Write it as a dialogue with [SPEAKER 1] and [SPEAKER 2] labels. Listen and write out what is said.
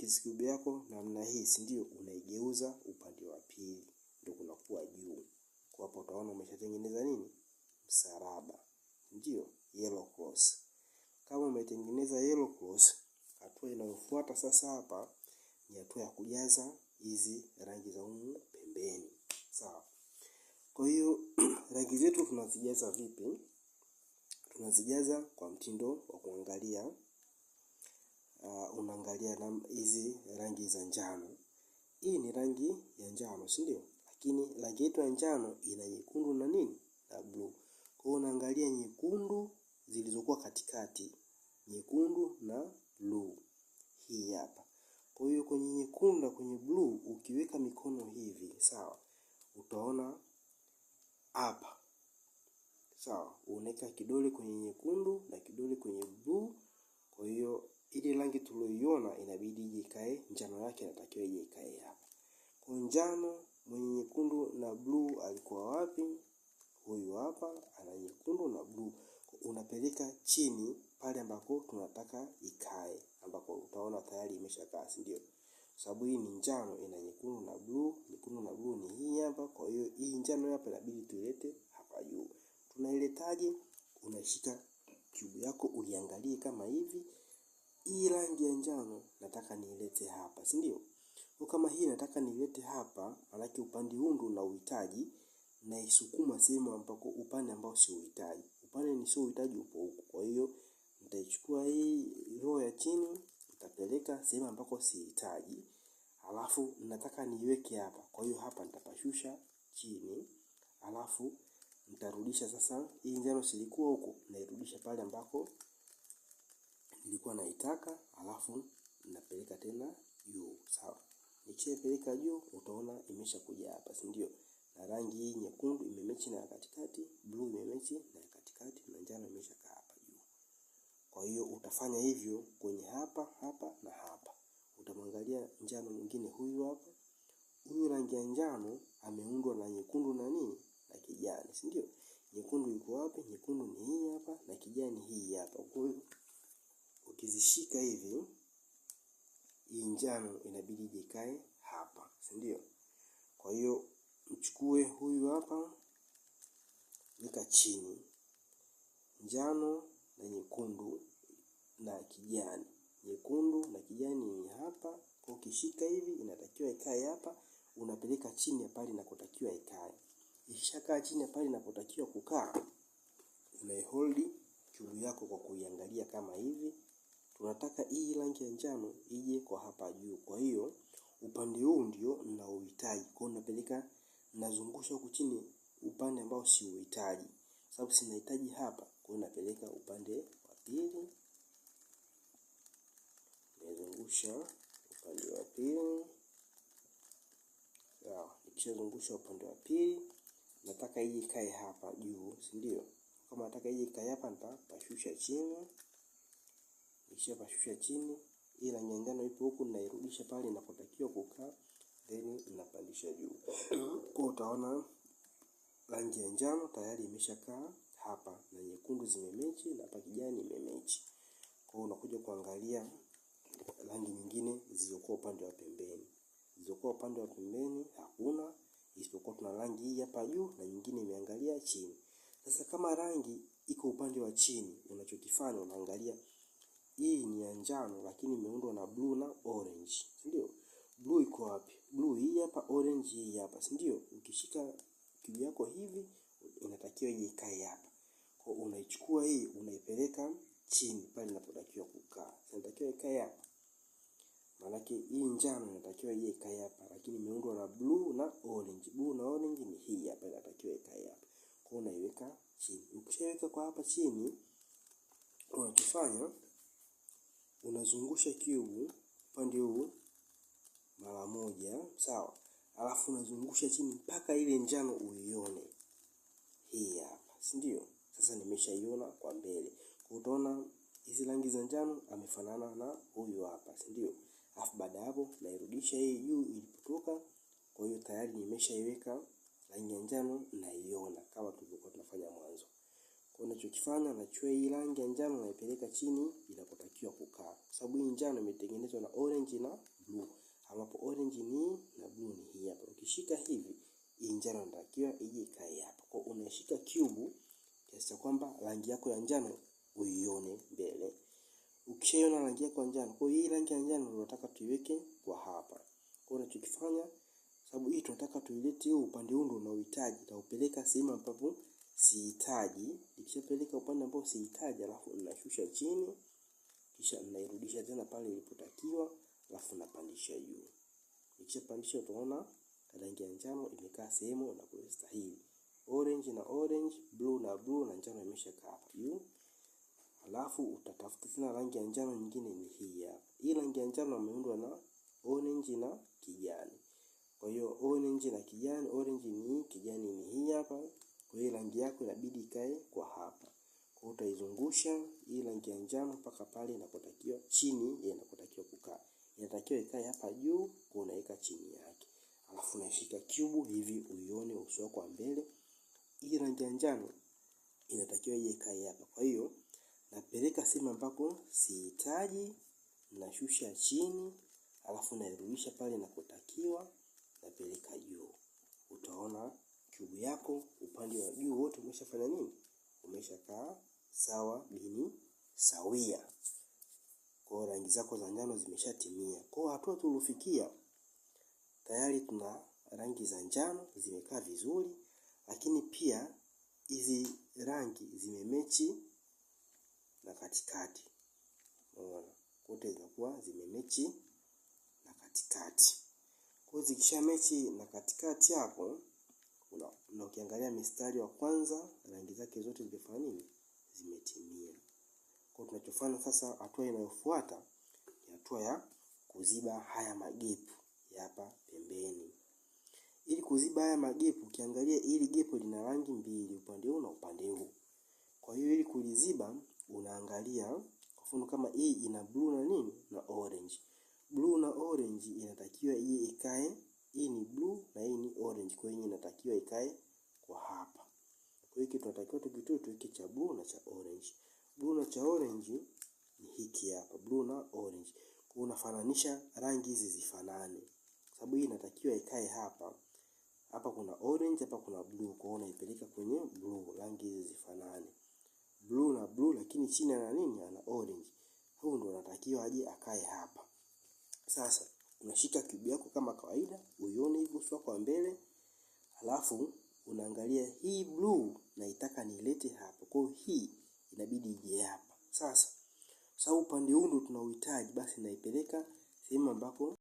[SPEAKER 1] Rubik's Cube yako namna hii, si ndio? Unaigeuza upande wa pili ndio kunakuwa juu. Kwa hapo utaona umeshatengeneza nini? Msalaba. Ndio, yellow cross. Kama umetengeneza yellow cross, hatua inayofuata sasa hapa ni hatua ya kujaza hizi rangi za humu pembeni. Sawa. Kwa hiyo rangi zetu tunazijaza vipi? Tunazijaza kwa mtindo wa kuangalia. Unaangalia na hizi rangi za njano. Hii ni rangi ya njano, si ndio? Lakini rangi yetu ya njano ina nyekundu na nini? Na blue. Kwa hiyo unaangalia nyekundu zilizokuwa katikati, nyekundu na blue. Hii hapa. Kwa hiyo kwenye nyekundu na kwenye blue ukiweka mikono hivi, sawa? Utaona hapa. Sawa, unaweka kidole kwenye nyekundu na kidole kwenye blue. Kwa hiyo ile rangi tuliyoiona inabidi ikae, njano yake inatakiwa ikae hapa. Kwa njano mwenye nyekundu na blue alikuwa wapi? Huyu hapa ana nyekundu na blue. Unapeleka chini pale ambako tunataka ikae, ambako utaona tayari imeshakaa, si ndio? Sababu hii ni njano ina nyekundu na blue, nyekundu na blue ni hii hapa. Kwa hiyo hii njano hapa inabidi tuilete hapa juu. Tunailetaje? Unashika cube yako uiangalie kama hivi. Hii rangi ya njano nataka niilete hapa, si ndio? Kwa kama hii nataka niilete hapa, maana upande huu ndio unauhitaji, na isukuma sehemu ambako upande ambao si uhitaji. Upande ni sio uhitaji upo huko. Kwa hiyo nitaichukua hii row ya chini, nitapeleka sehemu ambako sihitaji. Alafu nataka niiweke hapa. Kwa hiyo hapa nitapashusha chini. Alafu nitarudisha sasa hii njano silikuwa huko, nairudisha pale ambako nilikuwa naitaka. Alafu ninapeleka tena juu. Sawa. Nikishapeleka juu utaona imeshakuja hapa, si ndio? Na rangi hii nyekundu imemechi na katikati, blue imemechi na katikati, na njano imeshakaa hapa juu. Kwa hiyo utafanya hivyo kwenye hapa, hapa na hapa. Utamwangalia njano mwingine huyu hapa. Huyu rangi ya njano ameundwa na nyekundu na nini? Na kijani, si ndio? Nyekundu iko wapi? Nyekundu ni hii hapa na kijani hii hapa. Kwa hiyo ukizishika hivi, hii njano inabidi ikae hapa, si ndio? Kwa hiyo mchukue huyu hapa, weka chini. Njano na nyekundu na kijani. Nyekundu na kijani ni hapa. Kwa ukishika hivi inatakiwa ikae hapa, unapeleka chini pale inakotakiwa ikae. Ikishakaa chini pale inapotakiwa kukaa, unaihold cube yako kwa kuiangalia kama hivi. Tunataka hii rangi ya njano ije kwa hapa juu. Kwa hiyo upande huu ndio ninaohitaji. Kwa hiyo napeleka, nazungusha huku chini upande ambao si uhitaji. Sababu sinahitaji hapa. Kwa hiyo napeleka upande wa pili. Nazungusha upande wa pili. Sawa, nikishazungusha upande wa pili, nataka hii ikae hapa juu, si ndio? Kama nataka hii ikae hapa, nitapashusha chini. Nikishapashusha chini, hii rangi ya njano ipo huku, nairudisha pale inapotakiwa kukaa, then ninapandisha juu. Kwa utaona rangi ya njano tayari imeshakaa hapa, na nyekundu zimemechi na hapa kijani imemechi. Kwa hiyo unakuja kuangalia rangi nyingine zilizokuwa upande wa pembeni. Zilizokuwa upande wa pembeni hakuna, isipokuwa tuna rangi hii hapa juu na nyingine imeangalia chini. Sasa kama rangi iko upande wa chini, unachokifanya unaangalia hii ni ya njano lakini imeundwa na blue na orange, si ndio? Blue iko wapi? Blue hii hapa, orange hii hapa, si ndio? Ukishika cube yako hivi inatakiwa ikae hapa. Kwa unaichukua hii unaipeleka chini pale inapotakiwa kukaa. Inatakiwa ikae hapa. Maana hii njano inatakiwa ikae hapa, lakini imeundwa na blue na orange. Blue na orange ni hii hapa, inatakiwa ikae hapa. Kwa unaiweka chini. Ukishaweka kwa hapa chini, unachofanya unazungusha cube upande huu mara moja, sawa? Alafu unazungusha chini mpaka ile njano uione. Hii hapa, si ndio? Sasa nimeshaiona kwa mbele. Kwa utaona hizi rangi za njano amefanana na huyu hapa, si ndio? Alafu baada hapo nairudisha hii juu ilipotoka. Kwa hiyo tayari nimeshaiweka rangi ya njano naiona kama tulivyokuwa tunafanya mwanzo. Kwa hiyo ninachokifanya, nachukua hii rangi ya njano naipeleka chini inapotakiwa kukaa. Kwa sababu hii njano imetengenezwa na orange na blue, ambapo orange ni na blue ni hii hapa. Ukishika hivi, hii njano inatakiwa ije ikae hapa. Kwa unashika cube kiasi kwamba rangi yako ya njano uione mbele. Ukishaiona rangi yako ya njano, kwa hii rangi ya njano tunataka tuiweke kwa hapa. Kwa unachokifanya, sababu hii tunataka tuilete upande huu ndio unahitaji, taupeleka sehemu ambapo sihitaji. Nikishapeleka upande ambao sihitaji, alafu ninashusha chini, kisha ninairudisha tena pale ilipotakiwa, alafu napandisha juu. Nikishapandisha utaona rangi ya njano imekaa sehemu na kustahili. Orange na orange, blue na blue, na njano imeshakaa hapa juu. Alafu utatafuta tena rangi ya njano nyingine, ni hii hapa. Hii rangi ya njano imeundwa na orange na kijani. Kwa hiyo orange na kijani, orange ni kijani ni hii hapa. Kwa hiyo rangi yako inabidi ikae kwa hapa. Kwa utaizungusha hii rangi ya njano mpaka pale inapotakiwa chini, inapotakiwa kukaa. Inatakiwa ikae hapa juu, kwa unaweka chini yake. Alafu unashika cube hivi uione uso wako wa mbele. Hii rangi ya njano inatakiwa ikae hapa. Kwa hiyo napeleka sehemu ambako sihitaji, nashusha chini, alafu nairudisha pale inapotakiwa, napeleka juu. Utaona cube yako upande wa juu wote umeshafanya nini? Umeshakaa sawa bini sawia. Kwa rangi zako za njano zimeshatimia. Kwa hatua tulifikia, tayari tuna rangi za njano zimekaa vizuri, lakini pia hizi rangi zimemechi na katikati. Unaona, kote zinakuwa zimemechi na katikati. Kwa zikisha mechi na katikati hapo, na ukiangalia mistari wa kwanza, rangi zake zote zimefanya nini? Zimetimia. Kwa tunachofanya sasa, hatua inayofuata ni hatua ya kuziba haya magepu hapa pembeni. Ili kuziba haya magepu, ukiangalia hili gepu lina rangi mbili, upande huu na upande huu. Kwa hiyo ili kuliziba, unaangalia kwa mfano kama hii ina blue na nini na orange. Blue na orange inatakiwa hii ikae, hii ni blue na hii ni orange, kwa hiyo inatakiwa ikae kwa hapa. Kwa hiyo kitu tunatakiwa tukitoe hiki cha blue na cha orange. Blue na cha orange ni hiki hapa, blue na orange. Kwa unafananisha rangi hizi zifanane. Sababu hii inatakiwa ikae hapa. Hapa kuna orange, hapa kuna blue, kwa hiyo unaipeleka kwenye blue, rangi hizi zifanane. Blue na blue, lakini chini ana nini? Ana orange. Huyu ndo anatakiwa aje akae hapa. Sasa unashika cube yako kama kawaida, uione hivyo uso kwa mbele. Alafu unaangalia hii blue naitaka nilete hapa. Kwa hiyo hii inabidi ije hapa. Sasa sababu upande huu ndo tunauhitaji, basi naipeleka sehemu ambako